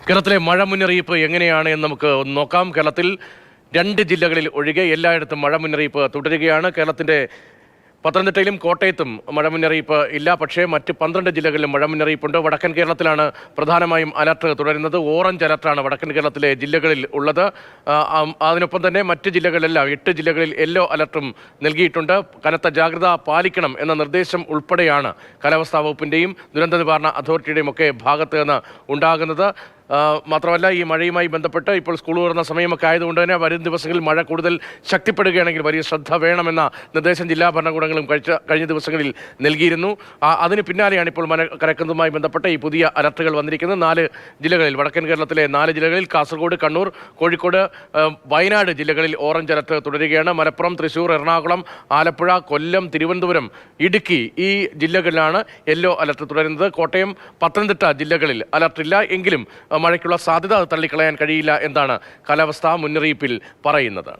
കേരളത്തിലെ മഴ മുന്നറിയിപ്പ് എങ്ങനെയാണ് എന്ന് നമുക്ക് നോക്കാം. കേരളത്തിൽ 2 ജില്ലകളിൽ ഒഴികെ എല്ലായിടത്തും മഴ മുന്നറിയിപ്പ് തുടരുകയാണ്. കേരളത്തിൻ്റെ പത്തനംതിട്ടയിലും കോട്ടയത്തും മഴ മുന്നറിയിപ്പ് ഇല്ല. പക്ഷേ മറ്റ് 12 ജില്ലകളിലും മഴ മുന്നറിയിപ്പുണ്ട്. വടക്കൻ കേരളത്തിലാണ് പ്രധാനമായും അലർട്ട് തുടരുന്നത്. ഓറഞ്ച് അലർട്ടാണ് വടക്കൻ കേരളത്തിലെ ജില്ലകളിൽ ഉള്ളത്. അതിനൊപ്പം തന്നെ മറ്റ് ജില്ലകളിലെല്ലാം 8 ജില്ലകളിൽ യെല്ലോ അലർട്ടും നൽകിയിട്ടുണ്ട്. കനത്ത ജാഗ്രത പാലിക്കണം എന്ന നിർദ്ദേശം ഉൾപ്പെടെയാണ് കാലാവസ്ഥാ വകുപ്പിൻ്റെയും ദുരന്ത നിവാരണ അതോറിറ്റിയുടെയും ഒക്കെ ഭാഗത്ത് നിന്ന് ഉണ്ടാകുന്നത്. മാത്രമല്ല, ഈ മഴയുമായി ബന്ധപ്പെട്ട് ഇപ്പോൾ സ്കൂൾ തുറന്ന സമയമൊക്കെ ആയതുകൊണ്ട് തന്നെ വരും ദിവസങ്ങളിൽ മഴ കൂടുതൽ ശക്തിപ്പെടുകയാണെങ്കിൽ വലിയ ശ്രദ്ധ വേണമെന്ന നിർദ്ദേശം ജില്ലാ ഭരണകൂടങ്ങളും കഴിഞ്ഞ ദിവസങ്ങളിൽ നൽകിയിരുന്നു. അതിന് പിന്നാലെയാണ് ഇപ്പോൾ മഴ കനക്കുന്നതുമായി ബന്ധപ്പെട്ട് ഈ പുതിയ അലർട്ടുകൾ വന്നിരിക്കുന്നത്. 4 ജില്ലകളിൽ, വടക്കൻ കേരളത്തിലെ 4 ജില്ലകളിൽ കാസർഗോഡ്, കണ്ണൂർ, കോഴിക്കോട്, വയനാട് ജില്ലകളിൽ ഓറഞ്ച് അലർട്ട് തുടരുകയാണ്. മലപ്പുറം, തൃശ്ശൂർ, എറണാകുളം, ആലപ്പുഴ, കൊല്ലം, തിരുവനന്തപുരം, ഇടുക്കി ഈ ജില്ലകളിലാണ് യെല്ലോ അലർട്ട് തുടരുന്നത്. കോട്ടയം, പത്തനംതിട്ട ജില്ലകളിൽ അലർട്ടില്ല. എങ്കിലും മഴയ്ക്കുള്ള സാധ്യത തള്ളിക്കളയാൻ കഴിയില്ല എന്നാണ് കാലാവസ്ഥാ മുന്നറിയിപ്പിൽ പറയുന്നത്.